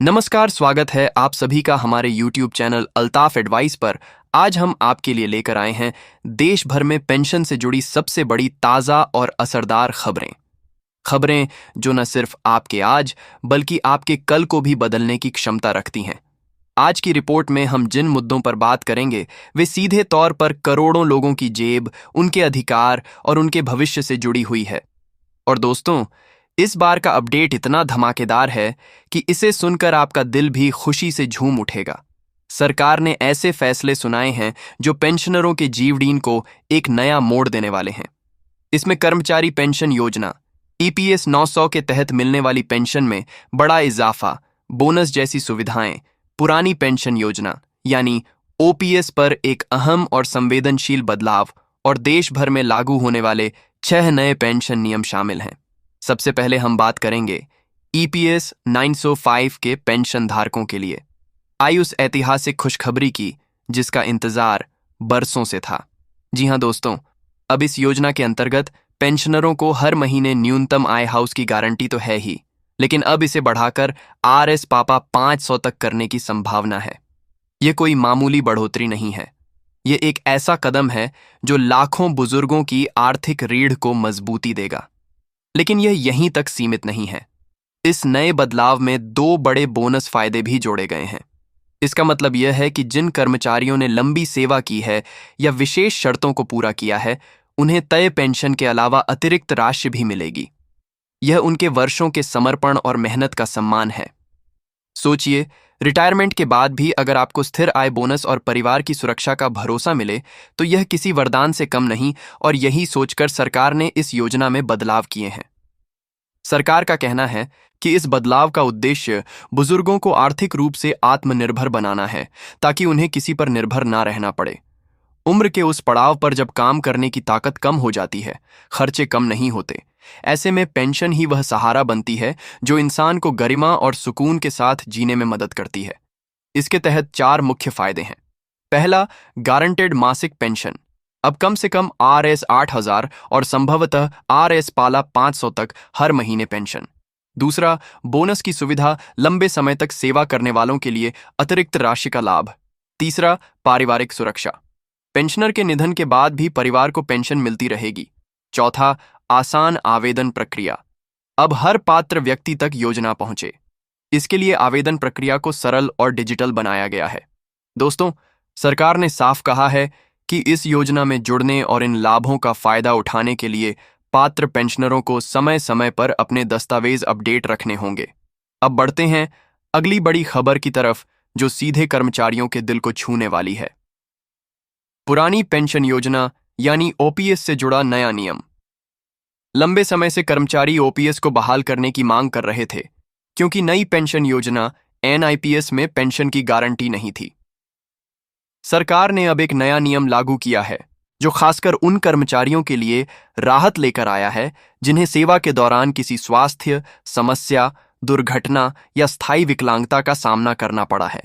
नमस्कार, स्वागत है आप सभी का हमारे YouTube चैनल अल्ताफ एडवाइस पर। आज हम आपके लिए लेकर आए हैं देश भर में पेंशन से जुड़ी सबसे बड़ी ताज़ा और असरदार खबरें। खबरें जो न सिर्फ आपके आज बल्कि आपके कल को भी बदलने की क्षमता रखती हैं। आज की रिपोर्ट में हम जिन मुद्दों पर बात करेंगे वे सीधे तौर पर करोड़ों लोगों की जेब, उनके अधिकार और उनके भविष्य से जुड़ी हुई है। और दोस्तों, इस बार का अपडेट इतना धमाकेदार है कि इसे सुनकर आपका दिल भी खुशी से झूम उठेगा। सरकार ने ऐसे फैसले सुनाए हैं जो पेंशनरों के जीवडीन को एक नया मोड़ देने वाले हैं। इसमें कर्मचारी पेंशन योजना ईपीएस 900 के तहत मिलने वाली पेंशन में बड़ा इजाफा, बोनस जैसी सुविधाएं, पुरानी पेंशन योजना यानी ओपीएस पर एक अहम और संवेदनशील बदलाव और देश भर में लागू होने वाले 6 नए पेंशन नियम शामिल हैं। सबसे पहले हम बात करेंगे ईपीएस 905 के पेंशन धारकों के लिए आई उस ऐतिहासिक खुशखबरी की जिसका इंतजार बरसों से था। जी हां दोस्तों, अब इस योजना के अंतर्गत पेंशनरों को हर महीने न्यूनतम आय हाउस की गारंटी तो है ही, लेकिन अब इसे बढ़ाकर आरएस पापा 500 तक करने की संभावना है। यह कोई मामूली बढ़ोतरी नहीं है, यह एक ऐसा कदम है जो लाखों बुजुर्गों की आर्थिक रीढ़ को मजबूती देगा। लेकिन यह यहीं तक सीमित नहीं है। इस नए बदलाव में 2 बड़े बोनस फायदे भी जोड़े गए हैं। इसका मतलब यह है कि जिन कर्मचारियों ने लंबी सेवा की है या विशेष शर्तों को पूरा किया है, उन्हें तय पेंशन के अलावा अतिरिक्त राशि भी मिलेगी। यह उनके वर्षों के समर्पण और मेहनत का सम्मान है। सोचिए, रिटायरमेंट के बाद भी अगर आपको स्थिर आय, बोनस और परिवार की सुरक्षा का भरोसा मिले तो यह किसी वरदान से कम नहीं, और यही सोचकर सरकार ने इस योजना में बदलाव किए हैं। सरकार का कहना है कि इस बदलाव का उद्देश्य बुजुर्गों को आर्थिक रूप से आत्मनिर्भर बनाना है, ताकि उन्हें किसी पर निर्भर ना रहना पड़े। उम्र के उस पड़ाव पर जब काम करने की ताकत कम हो जाती है, खर्चे कम नहीं होते, ऐसे में पेंशन ही वह सहारा बनती है जो इंसान को गरिमा और सुकून के साथ जीने में मदद करती है। इसके तहत 4 मुख्य फायदे हैं। पहला, गारंटेड मासिक पेंशन। अब कम से कम आरएस 8000 और संभवतः आरएस पाला 500 तक हर महीने पेंशन। दूसरा, बोनस की सुविधा, लंबे समय तक सेवा करने वालों के लिए अतिरिक्त राशि का लाभ। तीसरा, पारिवारिक सुरक्षा। पेंशनर के निधन के बाद भी परिवार को पेंशन मिलती रहेगी। चौथा, आसान आवेदन प्रक्रिया। अब हर पात्र व्यक्ति तक योजना पहुंचे। इसके लिए आवेदन प्रक्रिया को सरल और डिजिटल बनाया गया है। दोस्तों, सरकार ने साफ कहा है कि इस योजना में जुड़ने और इन लाभों का फायदा उठाने के लिए पात्र पेंशनरों को समय समय पर अपने दस्तावेज अपडेट रखने होंगे। अब बढ़ते हैं अगली बड़ी खबर की तरफ, जो सीधे कर्मचारियों के दिल को छूने वाली है। पुरानी पेंशन योजना यानी ओपीएस से जुड़ा नया नियम। लंबे समय से कर्मचारी ओपीएस को बहाल करने की मांग कर रहे थे, क्योंकि नई पेंशन योजना एनआईपीएस में पेंशन की गारंटी नहीं थी। सरकार ने अब एक नया नियम लागू किया है जो खासकर उन कर्मचारियों के लिए राहत लेकर आया है जिन्हें सेवा के दौरान किसी स्वास्थ्य समस्या, दुर्घटना या स्थायी विकलांगता का सामना करना पड़ा है।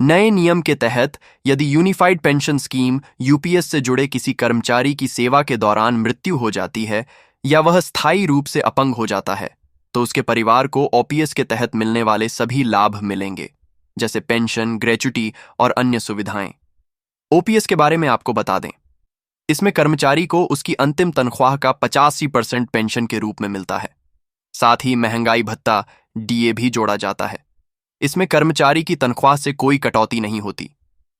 नए नियम के तहत यदि यूनिफाइड पेंशन स्कीम यूपीएस से जुड़े किसी कर्मचारी की सेवा के दौरान मृत्यु हो जाती है या वह स्थायी रूप से अपंग हो जाता है, तो उसके परिवार को ओपीएस के तहत मिलने वाले सभी लाभ मिलेंगे, जैसे पेंशन, ग्रेच्युटी और अन्य सुविधाएं। ओपीएस के बारे में आपको बता दें, इसमें कर्मचारी को उसकी अंतिम तनख्वाह का 85% पेंशन के रूप में मिलता है। साथ ही महंगाई भत्ता डीए भी जोड़ा जाता है। इसमें कर्मचारी की तनख्वाह से कोई कटौती नहीं होती,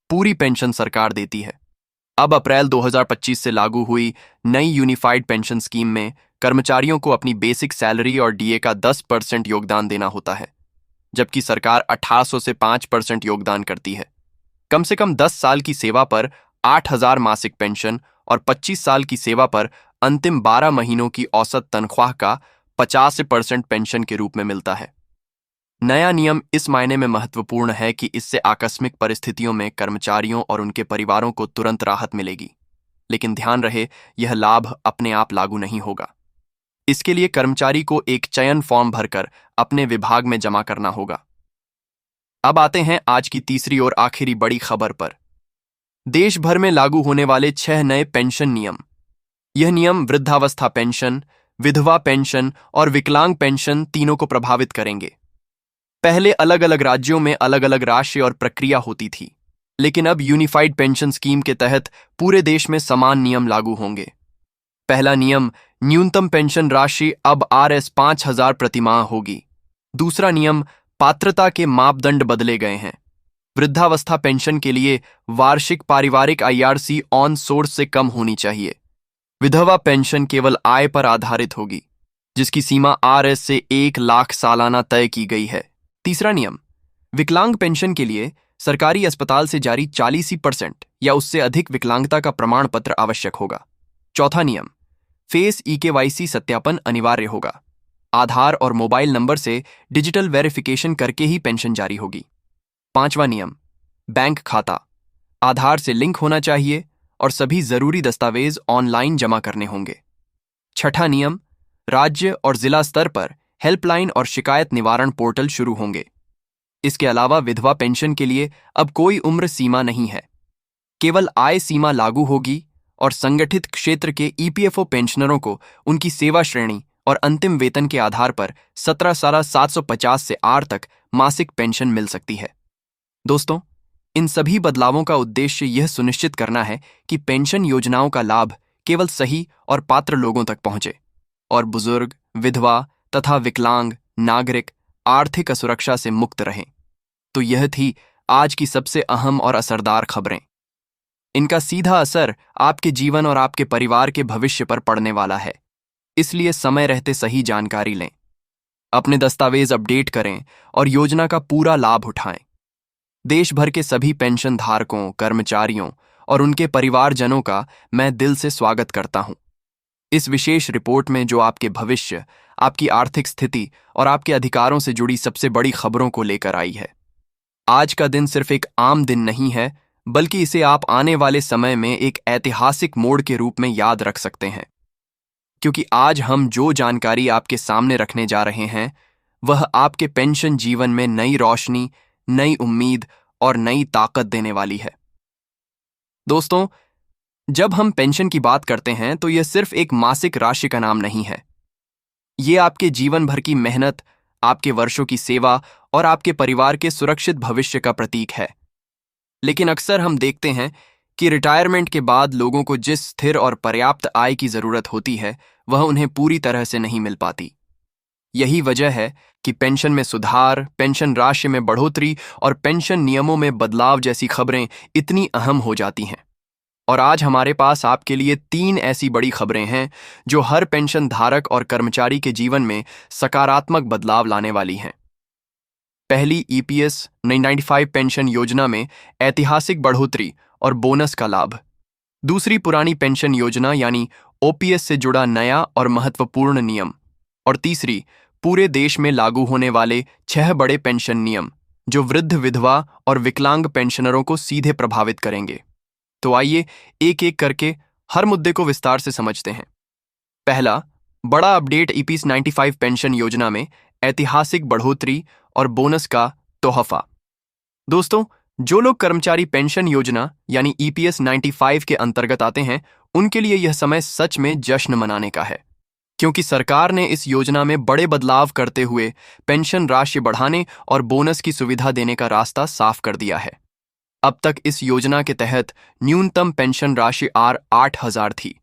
पूरी पेंशन सरकार देती है। अब अप्रैल 2025 से लागू हुई नई यूनिफाइड पेंशन स्कीम में कर्मचारियों को अपनी बेसिक सैलरी और डीए का 10% योगदान देना होता है, जबकि सरकार 1800 से 5% योगदान करती है। कम से कम 10 साल की सेवा पर 8000 मासिक पेंशन और 25 साल की सेवा पर अंतिम 12 महीनों की औसत तनख्वाह का 50% पेंशन के रूप में मिलता है। नया नियम इस मायने में महत्वपूर्ण है कि इससे आकस्मिक परिस्थितियों में कर्मचारियों और उनके परिवारों को तुरंत राहत मिलेगी। लेकिन ध्यान रहे, यह लाभ अपने आप लागू नहीं होगा। इसके लिए कर्मचारी को एक चयन फॉर्म भरकर अपने विभाग में जमा करना होगा। अब आते हैं आज की तीसरी और आखिरी बड़ी खबर पर। देश भर में लागू होने वाले 6 नए पेंशन नियम। यह नियम वृद्धावस्था पेंशन, विधवा पेंशन और विकलांग पेंशन तीनों को प्रभावित करेंगे। पहले अलग अलग राज्यों में अलग अलग राशि और प्रक्रिया होती थी, लेकिन अब यूनिफाइड पेंशन स्कीम के तहत पूरे देश में समान नियम लागू होंगे। पहला नियम, न्यूनतम पेंशन राशि अब Rs 5,000 प्रतिमाह होगी। दूसरा नियम, पात्रता के मापदंड बदले गए हैं। वृद्धावस्था पेंशन के लिए वार्षिक पारिवारिक IRC ऑन सोर्स से कम होनी चाहिए। विधवा पेंशन केवल आय पर आधारित होगी, जिसकी सीमा Rs से 1 लाख सालाना तय की गई है। तीसरा नियम, विकलांग पेंशन के लिए सरकारी अस्पताल से जारी 40% या उससे अधिक विकलांगता का प्रमाण पत्र आवश्यक होगा। चौथा नियम, फेस EKYC सत्यापन अनिवार्य होगा। आधार और मोबाइल नंबर से डिजिटल वेरिफिकेशन करके ही पेंशन जारी होगी। पांचवा नियम, बैंक खाता आधार से लिंक होना चाहिए और सभी जरूरी दस्तावेज ऑनलाइन जमा करने होंगे। छठा नियम, राज्य और जिला स्तर पर हेल्पलाइन और शिकायत निवारण पोर्टल शुरू होंगे। इसके अलावा विधवा पेंशन के लिए अब कोई उम्र सीमा नहीं है, केवल आय सीमा लागू होगी और संगठित क्षेत्र के EPFO पेंशनरों को उनकी सेवा श्रेणी और अंतिम वेतन के आधार पर 17,750 से आर तक मासिक पेंशन मिल सकती है। दोस्तों, इन सभी बदलावों का उद्देश्य यह सुनिश्चित करना है कि पेंशन योजनाओं का लाभ केवल सही और पात्र लोगों तक पहुंचे और बुजुर्ग, विधवा तथा विकलांग नागरिक आर्थिक असुरक्षा से मुक्त रहें। तो यह थी आज की सबसे अहम और असरदार खबरें। इनका सीधा असर आपके जीवन और आपके परिवार के भविष्य पर पड़ने वाला है, इसलिए समय रहते सही जानकारी लें, अपने दस्तावेज अपडेट करें और योजना का पूरा लाभ उठाएं। देश भर के सभी पेंशन धारकों, कर्मचारियों और उनके परिवारजनों का मैं दिल से स्वागत करता हूं। इस विशेष रिपोर्ट में जो आपके भविष्य, आपकी आर्थिक स्थिति और आपके अधिकारों से जुड़ी सबसे बड़ी खबरों को लेकर आई है। आज का दिन सिर्फ एक आम दिन नहीं है, बल्कि इसे आप आने वाले समय में एक ऐतिहासिक मोड़ के रूप में याद रख सकते हैं, क्योंकि आज हम जो जानकारी आपके सामने रखने जा रहे हैं वह आपके पेंशन जीवन में नई रोशनी, नई उम्मीद और नई ताकत देने वाली है। दोस्तों, जब हम पेंशन की बात करते हैं तो यह सिर्फ एक मासिक राशि का नाम नहीं है। ये आपके जीवन भर की मेहनत, आपके वर्षों की सेवा और आपके परिवार के सुरक्षित भविष्य का प्रतीक है। लेकिन अक्सर हम देखते हैं कि रिटायरमेंट के बाद लोगों को जिस स्थिर और पर्याप्त आय की जरूरत होती है वह उन्हें पूरी तरह से नहीं मिल पाती। यही वजह है कि पेंशन में सुधार, पेंशन राशि में बढ़ोतरी और पेंशन नियमों में बदलाव जैसी खबरें इतनी अहम हो जाती हैं। और आज हमारे पास आपके लिए 3 ऐसी बड़ी खबरें हैं जो हर पेंशन धारक और कर्मचारी के जीवन में सकारात्मक बदलाव लाने वाली हैं। पहली, EPS 95 पेंशन योजना में ऐतिहासिक बढ़ोतरी और बोनस का लाभ। दूसरी, पुरानी पेंशन योजना यानी OPS से जुड़ा नया और महत्वपूर्ण नियम। और तीसरी, पूरे देश में लागू होने वाले 6 बड़े पेंशन नियम जो वृद्ध, विधवा और विकलांग पेंशनरों को सीधे प्रभावित करेंगे। तो आइए एक एक करके हर मुद्दे को विस्तार से समझते हैं। पहला, बड़ा अपडेट EPS 95 पेंशन योजना में ऐतिहासिक बढ़ोतरी और बोनस का तोहफा। दोस्तों, जो लोग कर्मचारी पेंशन योजना यानी EPS 95 के अंतर्गत आते हैं, उनके लिए यह समय सच में जश्न मनाने का है, क्योंकि सरकार ने इस योजना में बड़े बदलाव करते हुए पेंशन राशि बढ़ाने और बोनस की सुविधा देने का रास्ता साफ कर दिया है। अब तक इस योजना के तहत न्यूनतम पेंशन राशि 8,000 थी,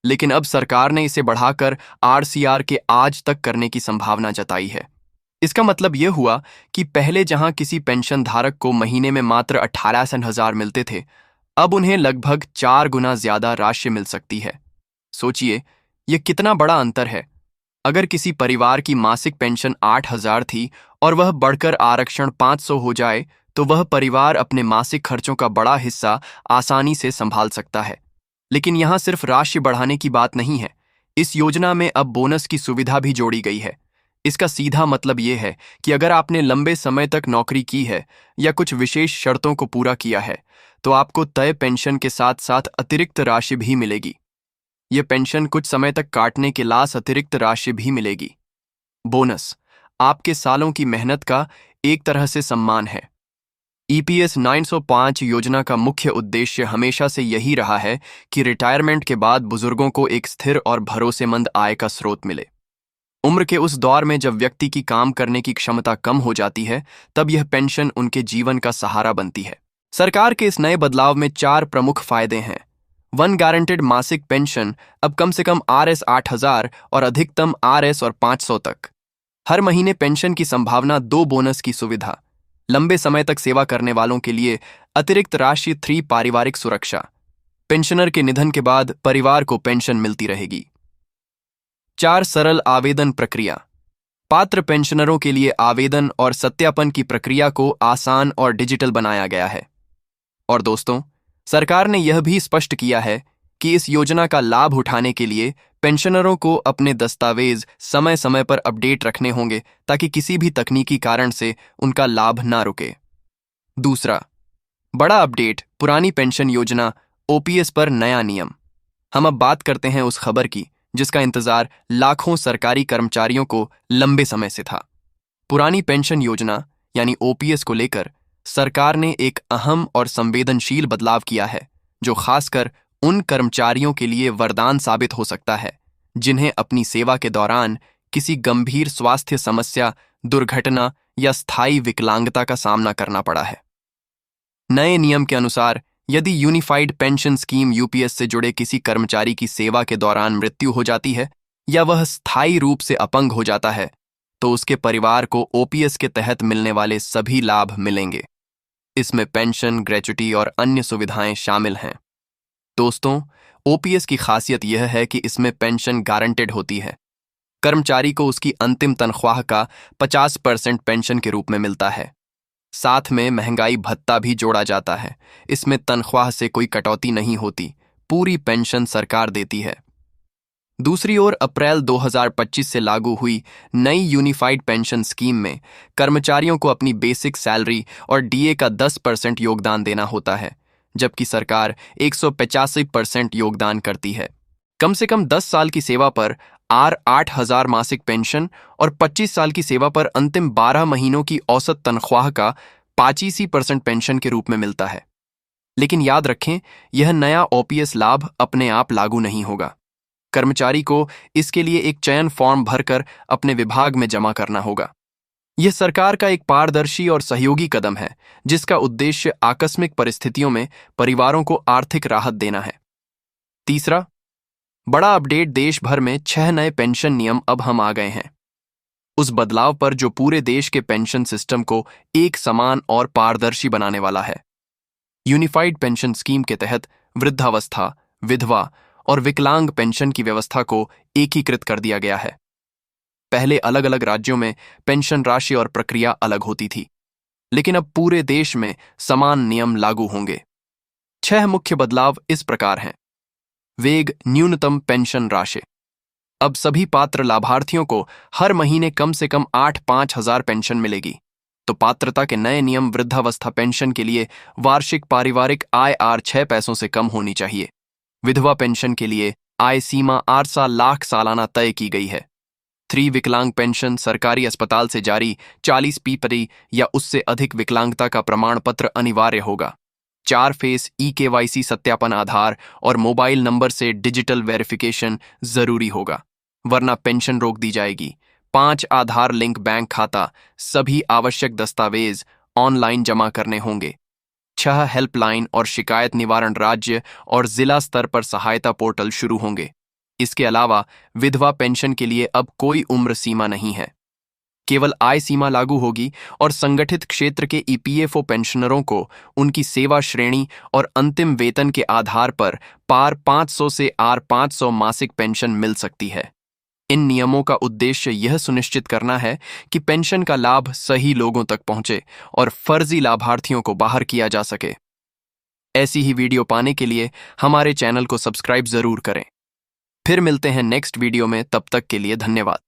लेकिन अब सरकार ने इसे बढ़ाकर RCR के आज तक करने की संभावना जताई है। इसका मतलब यह हुआ कि पहले जहां किसी पेंशन धारक को महीने में मात्र 18,000 मिलते थे, अब उन्हें लगभग 4 गुना ज्यादा राशि मिल सकती है। सोचिए, यह कितना बड़ा अंतर है। अगर किसी परिवार की मासिक पेंशन 8,000 थी और वह बढ़कर आरक्षण 500 हो जाए, तो वह परिवार अपने मासिक खर्चों का बड़ा हिस्सा आसानी से संभाल सकता है। लेकिन यहाँ सिर्फ राशि बढ़ाने की बात नहीं है, इस योजना में अब बोनस की सुविधा भी जोड़ी गई है। इसका सीधा मतलब ये है कि अगर आपने लंबे समय तक नौकरी की है या कुछ विशेष शर्तों को पूरा किया है, तो आपको तय पेंशन के साथ साथ अतिरिक्त राशि भी मिलेगी। यह पेंशन कुछ समय तक काटने के लाश अतिरिक्त राशि भी मिलेगी। बोनस आपके सालों की मेहनत का एक तरह से सम्मान है। EPS 905 योजना का मुख्य उद्देश्य हमेशा से यही रहा है कि रिटायरमेंट के बाद बुजुर्गों को एक स्थिर और भरोसेमंद आय का स्रोत मिले। उम्र के उस दौर में जब व्यक्ति की काम करने की क्षमता कम हो जाती है, तब यह पेंशन उनके जीवन का सहारा बनती है। सरकार के इस नए बदलाव में 4 प्रमुख फायदे हैं। वन गारंटेड मासिक पेंशन अब कम से कम RS 8,000 और अधिकतम RS और 500 तक। हर महीने पेंशन की संभावना, 2 बोनस की सुविधा, लंबे समय तक सेवा करने वालों के लिए अतिरिक्त राशि, 3 पारिवारिक सुरक्षा, पेंशनर के निधन के बाद परिवार को पेंशन मिलती रहेगी। 4 सरल आवेदन प्रक्रिया, पात्र पेंशनरों के लिए आवेदन और सत्यापन की प्रक्रिया को आसान और डिजिटल बनाया गया है। और दोस्तों, सरकार ने यह भी स्पष्ट किया है कि इस योजना का लाभ उठाने के लिए पेंशनरों को अपने दस्तावेज समय समय पर अपडेट रखने होंगे ताकि किसी भी तकनीकी कारण से उनका लाभ ना रुके। दूसरा, बड़ा अपडेट, पुरानी पेंशन योजना OPS पर नया नियम। हम अब बात करते हैं उस खबर की जिसका इंतजार लाखों सरकारी कर्मचारियों को लंबे समय से था। पुरानी पेंशन योजना यानी OPS को लेकर सरकार ने एक अहम और संवेदनशील बदलाव किया है, जो खासकर उन कर्मचारियों के लिए वरदान साबित हो सकता है जिन्हें अपनी सेवा के दौरान किसी गंभीर स्वास्थ्य समस्या, दुर्घटना या स्थायी विकलांगता का सामना करना पड़ा है। नए नियम के अनुसार, यदि यूनिफाइड पेंशन स्कीम UPS से जुड़े किसी कर्मचारी की सेवा के दौरान मृत्यु हो जाती है या वह स्थायी रूप से अपंग हो जाता है, तो उसके परिवार को OPS के तहत मिलने वाले सभी लाभ मिलेंगे। इसमें पेंशन, ग्रेच्युटी और अन्य सुविधाएं शामिल हैं। दोस्तों, OPS की खासियत यह है कि इसमें पेंशन गारंटेड होती है। कर्मचारी को उसकी अंतिम तनख्वाह का 50% पेंशन के रूप में मिलता है। साथ में महंगाई भत्ता भी जोड़ा जाता है। इसमें तनख्वाह से कोई कटौती नहीं होती, पूरी पेंशन सरकार देती है। दूसरी ओर, अप्रैल 2025 से लागू हुई नई यूनिफाइड पेंशन स्कीम में कर्मचारियों को अपनी बेसिक सैलरी और DA का 10% योगदान देना होता है, जबकि सरकार 185% योगदान करती है। कम से कम 10 साल की सेवा पर R 8,000 मासिक पेंशन और 25 साल की सेवा पर अंतिम 12 महीनों की औसत तनख्वाह का 85% पेंशन के रूप में मिलता है। लेकिन याद रखें, यह नया OPS लाभ अपने आप लागू नहीं होगा। कर्मचारी को इसके लिए एक चयन फॉर्म भरकर अपने विभाग में जमा करना होगा। यह सरकार का एक पारदर्शी और सहयोगी कदम है, जिसका उद्देश्य आकस्मिक परिस्थितियों में परिवारों को आर्थिक राहत देना है। तीसरा, बड़ा अपडेट, देश भर में 6 नए पेंशन नियम अब हम आ गए हैं। उस बदलाव पर जो पूरे देश के पेंशन सिस्टम को एक समान और पारदर्शी बनाने वाला है। यूनिफाइड पेंशन स्कीम के तहत वृद्धावस्था, विधवा और विकलांग पेंशन की व्यवस्था को एकीकृत कर दिया गया है। पहले अलग अलग राज्यों में पेंशन राशि और प्रक्रिया अलग होती थी, लेकिन अब पूरे देश में समान नियम लागू होंगे। 6 मुख्य बदलाव इस प्रकार हैं। वेग, न्यूनतम पेंशन राशि। अब सभी पात्र लाभार्थियों को हर महीने कम से कम 8-5,000 पेंशन मिलेगी। तो पात्रता के नए नियम, वृद्धावस्था पेंशन के लिए वार्षिक पारिवारिक आय R 6 पैसों से कम होनी चाहिए। विधवा पेंशन के लिए आय सीमा 8 लाख सालाना तय की गई है। 3 विकलांग पेंशन, सरकारी अस्पताल से जारी 40% या उससे अधिक विकलांगता का प्रमाण पत्र अनिवार्य होगा। 4 फेस EKYC सत्यापन, आधार और मोबाइल नंबर से डिजिटल वेरिफिकेशन जरूरी होगा, वरना पेंशन रोक दी जाएगी। 5 आधार लिंक बैंक खाता, सभी आवश्यक दस्तावेज ऑनलाइन जमा करने होंगे। 6 हेल्पलाइन और शिकायत निवारण राज्य और जिला स्तर पर सहायता पोर्टल शुरू होंगे। इसके अलावा विधवा पेंशन के लिए अब कोई उम्र सीमा नहीं है, केवल आय सीमा लागू होगी और संगठित क्षेत्र के EPFO पेंशनरों को उनकी सेवा श्रेणी और अंतिम वेतन के आधार पर पार 500 से R 500 मासिक पेंशन मिल सकती है। इन नियमों का उद्देश्य यह सुनिश्चित करना है कि पेंशन का लाभ सही लोगों तक पहुंचे और फर्जी लाभार्थियों को बाहर किया जा सके। ऐसी ही वीडियो पाने के लिए हमारे चैनल को सब्सक्राइब जरूर करें। फिर मिलते हैं नेक्स्ट वीडियो में, तब तक के लिए धन्यवाद।